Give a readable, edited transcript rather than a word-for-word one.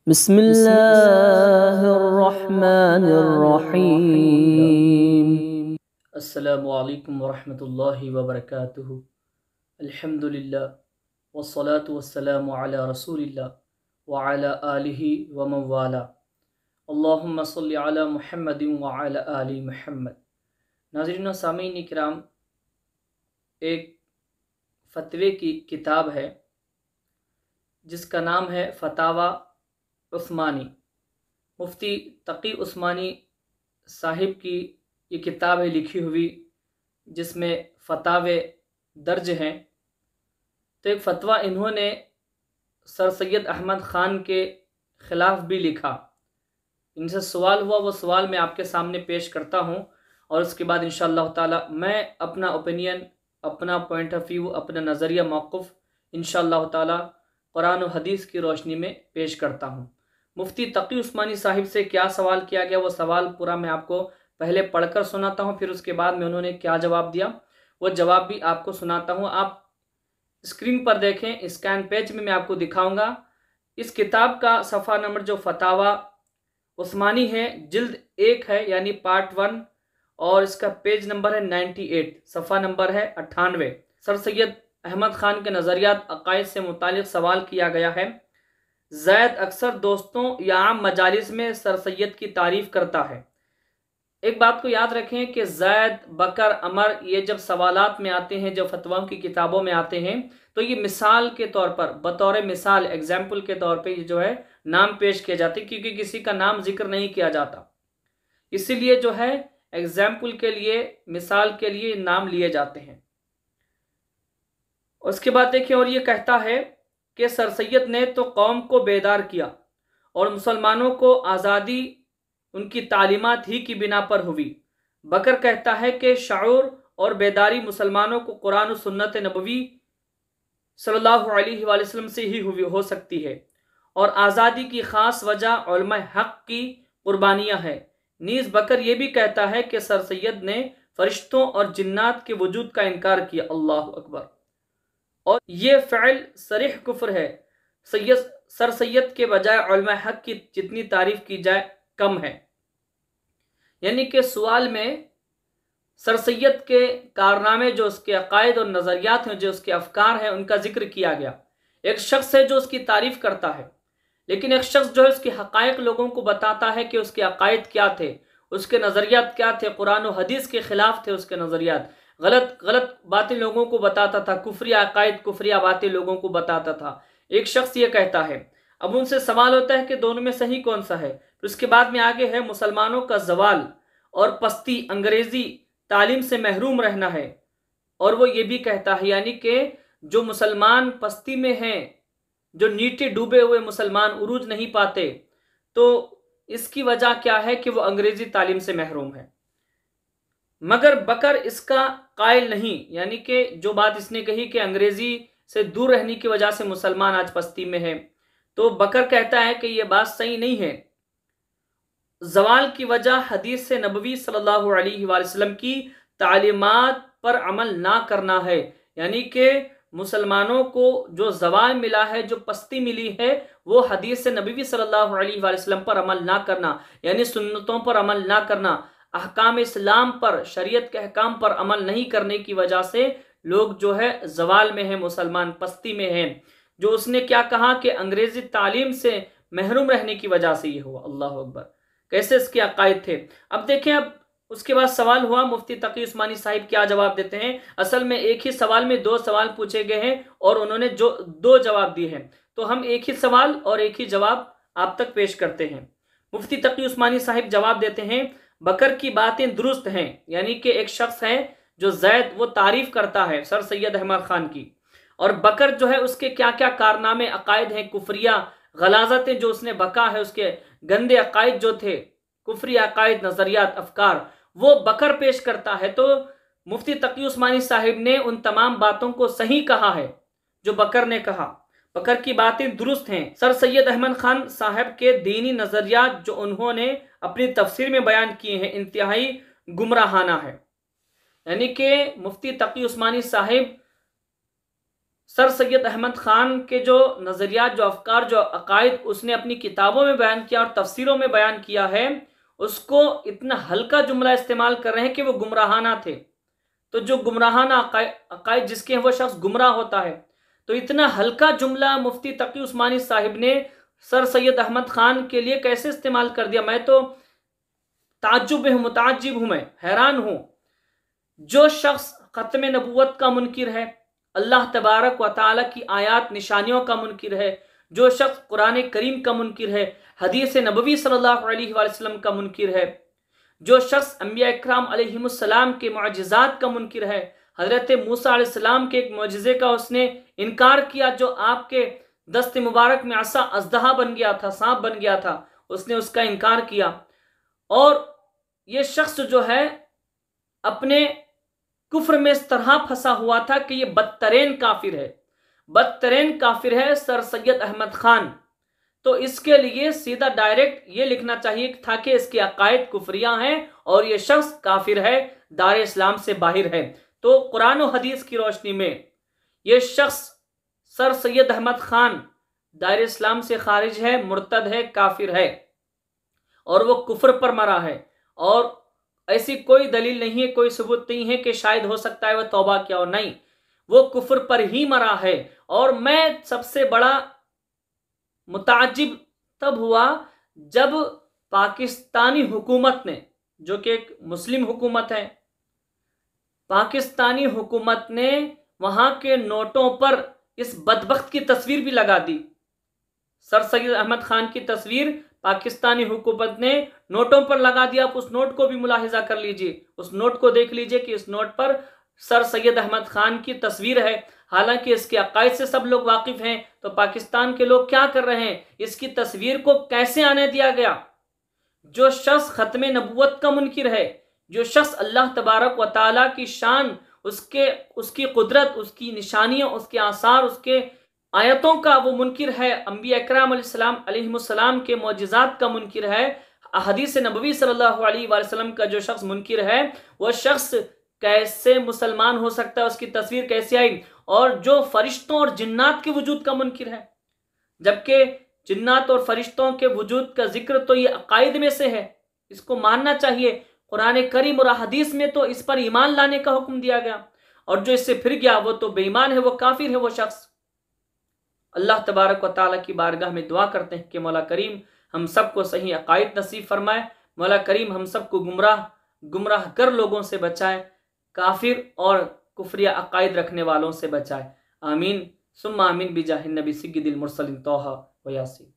بسم اللہ الرحمن الرحیم۔ السلام علیکم ورحمۃ اللہ وبرکاتہ۔ الحمدللہ والصلاة والسلام علی رسول اللہ وعلی آلہ ومن والہ۔ اللہم صلی علی محمد وعلی آل محمد۔ ناظرین و سامعین کرام، ایک فتوے کی کتاب ہے جس کا نام ہے فتاوی عثمانی۔ مفتی تقی عثمانی صاحب کی یہ کتاب ہے لکھی ہوئی، جس میں فتاوے درج ہیں۔ تو ایک فتویٰ انہوں نے سر سید احمد خان کے خلاف بھی لکھا۔ ان سے سوال ہوا، وہ سوال میں آپ کے سامنے پیش کرتا ہوں، اور اس کے بعد انشاءاللہ تعالی میں اپنا اوپینین، اپنا پوائنٹ آف ویو، اپنا نظریہ موقف انشاءاللہ تعالی قرآن و حدیث کی روشنی میں پیش کرتا ہوں۔ مفتی تقی عثمانی صاحب سے کیا سوال کیا گیا، وہ سوال پورا میں آپ کو پہلے پڑھ کر سناتا ہوں، پھر اس کے بعد میں انہوں نے کیا جواب دیا وہ جواب بھی آپ کو سناتا ہوں۔ آپ اسکرین پر دیکھیں، اسکین پیج میں آپ کو دکھاؤں گا۔ اس کتاب کا صفحہ نمبر جو فتاوی عثمانی ہے، جلد 1 ہے، یعنی پارٹ 1، اور اس کا پیج نمبر ہے 98، صفحہ نمبر ہے 98۔ سر سید احمد خان کے نظریات عقائد سے متعلق سوال کیا گیا ہے۔ زید اکثر دوستوں یا عام مجالس میں سر سید کی تعریف کرتا ہے۔ ایک بات کو یاد رکھیں کہ زید، بکر، عمر، یہ جب سوالات میں آتے ہیں، جب فتواؤں کی کتابوں میں آتے ہیں، تو یہ مثال کے طور پر، بطور مثال، ایگزامپل کے طور پہ یہ جو ہے نام پیش کیے جاتے ہیں، کیونکہ کسی کا نام ذکر نہیں کیا جاتا، اسی لیے جو ہے ایگزامپل کے لیے، مثال کے لیے نام لیے جاتے ہیں۔ اس کے بعد دیکھیں، اور یہ کہتا ہے کہ سر سید نے تو قوم کو بیدار کیا، اور مسلمانوں کو آزادی ان کی تعلیمات ہی کی بنا پر ہوئی۔ بکر کہتا ہے کہ شعور اور بیداری مسلمانوں کو قرآن و سنت نبوی صلی اللہ علیہ وآلہ وسلم سے ہی ہو سکتی ہے، اور آزادی کی خاص وجہ علماء حق کی قربانیاں ہیں۔ نیز بکر یہ بھی کہتا ہے کہ سر سید نے فرشتوں اور جنات کے وجود کا انکار کیا۔ اللہ اکبر! اور یہ فعل صریح کفر ہے۔ سر سید کے بجائے علماء حق کی جتنی تعریف کی جائے کم ہے۔ یعنی کہ سوال میں سر سید کے کارنامے، جو اس کے عقائد اور نظریات ہیں، جو اس کے افکار ہیں، ان کا ذکر کیا گیا۔ ایک شخص ہے جو اس کی تعریف کرتا ہے، لیکن ایک شخص جو ہے اس کے حقائق لوگوں کو بتاتا ہے کہ اس کے عقائد کیا تھے، اس کے نظریات کیا تھے، قرآن و حدیث کے خلاف تھے اس کے نظریات، غلط باتیں لوگوں کو بتاتا تھا، کفری عقائد، کفری باتیں لوگوں کو بتاتا تھا۔ ایک شخص یہ کہتا ہے۔ اب ان سے سوال ہوتا ہے کہ دونوں میں صحیح کون سا ہے؟ پھر اس کے بعد میں آگے ہے مسلمانوں کا زوال اور پستی، انگریزی تعلیم سے محروم رہنا ہے، اور وہ یہ بھی کہتا ہے، یعنی کہ جو مسلمان پستی میں ہیں، جو نیچے ڈوبے ہوئے مسلمان عروج نہیں پاتے، تو اس کی وجہ کیا ہے کہ وہ انگریزی تعلیم سے محروم ہے۔ مگر بکر اس کا قائل نہیں، یعنی کہ جو بات اس نے کہی کہ انگریزی سے دور رہنے کی وجہ سے مسلمان آج پستی میں ہے، تو بکر کہتا ہے کہ یہ بات صحیح نہیں ہے۔ زوال کی وجہ حدیث سے نبوی صلی اللہ علیہ وآلہ وسلم کی تعلیمات پر عمل نہ کرنا ہے، یعنی کہ مسلمانوں کو جو زوال ملا ہے، جو پستی ملی ہے، وہ حدیث سے نبوی صلی اللہ علیہ وآلہ وسلم پر عمل نہ کرنا، یعنی سنتوں پر عمل نہ کرنا، احکام اسلام پر، شریعت کے احکام پر عمل نہیں کرنے کی وجہ سے لوگ جو ہے زوال میں ہیں، مسلمان پستی میں ہیں۔ جو اس نے کیا کہا کہ انگریزی تعلیم سے محروم رہنے کی وجہ سے یہ ہوا۔ اللہ اکبر! کیسے اس کے عقائد تھے؟ اب دیکھیں، اب اس کے بعد سوال ہوا، مفتی تقی عثمانی صاحب کیا جواب دیتے ہیں۔ اصل میں ایک ہی سوال میں 2 سوال پوچھے گئے ہیں، اور انہوں نے جو 2 جواب دیے ہیں، تو ہم ایک ہی سوال اور ایک ہی جواب آپ تک پیش کرتے ہیں۔ مفتی تقی عثمانی صاحب جواب دیتے ہیں، بکر کی باتیں درست ہیں، یعنی کہ ایک شخص ہے جو زید، وہ تعریف کرتا ہے سر سید احمد خان کی، اور بکر جو ہے اس کے کیا کیا کارنامے، عقائد ہیں، کفریہ غلاظتیں جو اس نے بکا ہے، اس کے گندے عقائد جو تھے، کفری عقائد، نظریات، افکار، وہ بکر پیش کرتا ہے۔ تو مفتی تقی عثمانی صاحب نے ان تمام باتوں کو صحیح کہا ہے جو بکر نے کہا۔ بکر کی باتیں درست ہیں۔ سر سید احمد خان صاحب کے دینی نظریات جو انہوں نے اپنی تفسیر میں بیان کیے ہیں، انتہائی گمراہانہ ہے۔ یعنی کہ مفتی تقی عثمانی صاحب سر سید احمد خان کے جو نظریات، جو افکار، جو عقائد اس نے اپنی کتابوں میں بیان کیا اور تفسیروں میں بیان کیا ہے، اس کو اتنا ہلکا جملہ استعمال کر رہے ہیں کہ وہ گمراہانہ تھے۔ تو جو گمراہانہ عقائد جس کے ہیں وہ شخص گمراہ ہوتا ہے۔ تو اتنا ہلکا جملہ مفتی تقی عثمانی صاحب نے سر سید احمد خان کے لیے کیسے استعمال کر دیا؟ میں تو تعجب میں ہوں، متعجب ہوں، میں حیران ہوں۔ جو شخص ختم نبوت کا منکر ہے، اللہ تبارک و تعالیٰ کی آیات نشانیوں کا منکر ہے، جو شخص قرآن کریم کا منکر ہے، حدیث نبوی صلی اللہ علیہ وآلہ وسلم کا منکر ہے، جو شخص انبیاء اکرام علیہم السلام کے معجزات کا منکر ہے، حضرت موسیٰ علیہ السلام کے ایک معجزے کا اس نے انکار کیا، جو آپ کے دست مبارک میں عصا اژدہا بن گیا تھا، سانپ بن گیا تھا، اس نے اس کا انکار کیا۔ اور یہ شخص جو ہے اپنے کفر میں اس طرح پھنسا ہوا تھا کہ یہ بدترین کافر ہے، بدترین کافر ہے سر سید احمد خان۔ تو اس کے لیے سیدھا ڈائریکٹ یہ لکھنا چاہیے تھا کہ اس کے عقائد کفریہ ہیں اور یہ شخص کافر ہے، دار اسلام سے باہر ہے۔ تو قرآن و حدیث کی روشنی میں یہ شخص سر سید احمد خان دائر اسلام سے خارج ہے، مرتد ہے، کافر ہے، اور وہ کفر پر مرا ہے، اور ایسی کوئی دلیل نہیں ہے، کوئی ثبوت نہیں ہے کہ شاید ہو سکتا ہے وہ توبہ کیا ہو، نہیں، وہ کفر پر ہی مرا ہے۔ اور میں سب سے بڑا متعجب تب ہوا جب پاکستانی حکومت نے، جو کہ ایک مسلم حکومت ہے، پاکستانی حکومت نے وہاں کے نوٹوں پر اس بدبخت کی تصویر بھی لگا دی۔ سر سید احمد خان کی تصویر پاکستانی حکومت نے نوٹوں پر لگا دیا۔ آپ اس نوٹ کو بھی ملاحظہ کر لیجئے، اس نوٹ کو دیکھ لیجئے کہ اس نوٹ پر سر سید احمد خان کی تصویر ہے، حالانکہ اس کے عقائد سے سب لوگ واقف ہیں۔ تو پاکستان کے لوگ کیا کر رہے ہیں؟ اس کی تصویر کو کیسے آنے دیا گیا؟ جو شخص ختم نبوت کا منکر ہے، جو شخص اللہ تبارک و تعالیٰ کی شان، اس کی قدرت، اس کی نشانیوں، اس کے آثار، اس کے آیتوں کا وہ منکر ہے، انبیاء اکرام علیہ السلام کے معجزات کا منکر ہے، حدیث نبوی صلی اللہ علیہ وآلہ وسلم کا جو شخص منکر ہے، وہ شخص کیسے مسلمان ہو سکتا ہے؟ اس کی تصویر کیسے آئی؟ اور جو فرشتوں اور جنات کے وجود کا منکر ہے، جبکہ جنات اور فرشتوں کے وجود کا ذکر تو یہ عقائد میں سے ہے، اس کو ماننا چاہیے۔ قرآن کریم اور حدیث میں تو اس پر ایمان لانے کا حکم دیا گیا، اور جو اس سے پھر گیا وہ تو بے ایمان ہے، وہ کافر ہے وہ شخص۔ اللہ تبارک و تعالیٰ کی بارگاہ میں دعا کرتے ہیں کہ مولا کریم ہم سب کو صحیح عقائد نصیب فرمائے، مولا کریم ہم سب کو گمراہ گر لوگوں سے بچائے، کافر اور کفریہ عقائد رکھنے والوں سے بچائے، آمین ثم آمین بجاہ النبی سید المرسلین طہ و یاسین۔